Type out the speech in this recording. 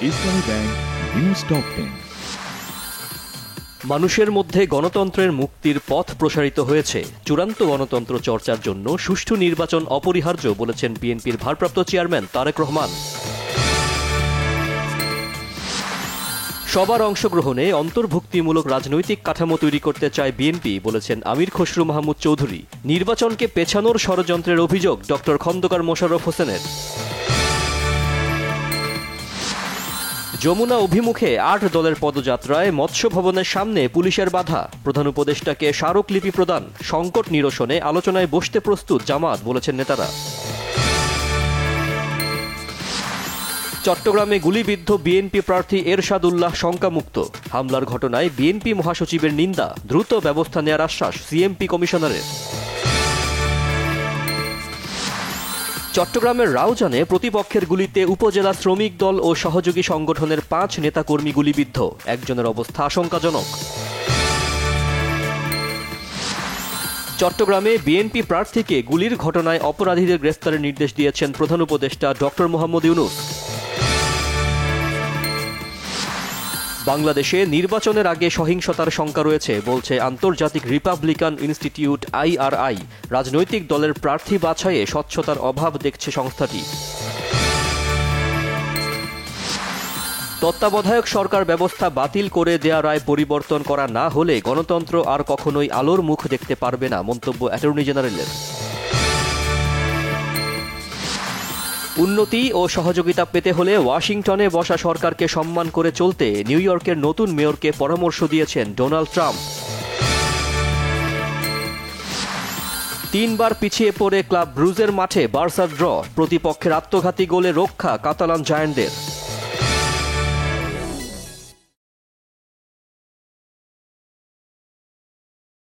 ইসলামী bank news top 10। মানুষের মধ্যে গণতন্ত্রের মুক্তির পথ প্রসারিত হয়েছে। চূড়ান্ত গণতন্ত্র চর্চার জন্য সুষ্ঠু নির্বাচন অপরিহার্য বলেছেন বিএনপির ভারপ্রাপ্ত চেয়ারম্যান তারেক রহমান। সবার অংশগ্রহণে অন্তর্ভুক্তিমূলক রাজনৈতিক কাঠামো তৈরি করতে চায় বিএনপি বলেছেন আমির খসরু মাহমুদ চৌধুরী। নির্বাচনকে পেছানোর ষড়যন্ত্রের অভিযোগ ডক্টর খন্দকার মোশাররফ হোসেনের। যমুনা অভিমুখে ৮ দলের পদযাত্রায় মৎস্য ভবনের সামনে পুলিশের বাধা। প্রধান উপদেষ্টাকে স্মারকলিপি প্রদান, সংকট নিরসনে আলোচনায় বসতে প্রস্তুত জামাত বলেছেন নেতারা। চট্টগ্রামে গুলিবিদ্ধ বিএনপি প্রার্থী এরশাদ উল্লাহ শঙ্কামুক্ত। হামলার ঘটনায় বিএনপি মহাসচিবের নিন্দা, দ্রুত ব্যবস্থা নেয়ার আশ্বাস সিএমপি কমিশনারের। চট্টগ্রামের রাউজানে প্রতিপক্ষের গুলিতে উপজেলা শ্রমিক দল ও সহযোগী সংগঠনের ৫ নেতাকর্মী গুলিবিদ্ধ, একজনের অবস্থা আশঙ্কাজনক। চট্টগ্রামে বিএনপি প্রার্থীকে গুলির ঘটনায় অপরাধীদের গ্রেফতারের নির্দেশ দিয়েছেন প্রধান উপদেষ্টা ডক্টর মোহাম্মদ ইউনূস। বাংলাদেশে নির্বাচনের আগে সহিংসতার শঙ্কা রয়েছে বলছে আন্তর্জাতিক রিপাবলিকান ইনস্টিটিউট IRI। রাজনৈতিক দলের প্রার্থী বাছাইয়ে স্বচ্ছতার অভাব দেখছে সংস্থাটি। তত্ত্বাবধায়ক সরকার ব্যবস্থা বাতিল করে দেয়া রায় পরিবর্তন করা না হলে গণতন্ত্র আর কখনোই আলোর মুখ দেখতে পারবে না, মন্তব্য অ্যাটর্নি জেনারেলের। উন্নতি ও সহযোগিতা পেতে হলে ওয়াশিংটনে বসা সরকারকে সম্মান করে চলতে নিউ ইয়র্কের নতুন মেয়রকে পরামর্শ দিয়েছেন ডোনাল্ড ট্রাম্প। ৩ বার পিছিয়ে পড়ে ক্লাব ব্রুজের মাঠে বার্সার ড্র, প্রতিপক্ষের আত্মঘাতী গোলে রক্ষা কাতালান জায়ান্টদের।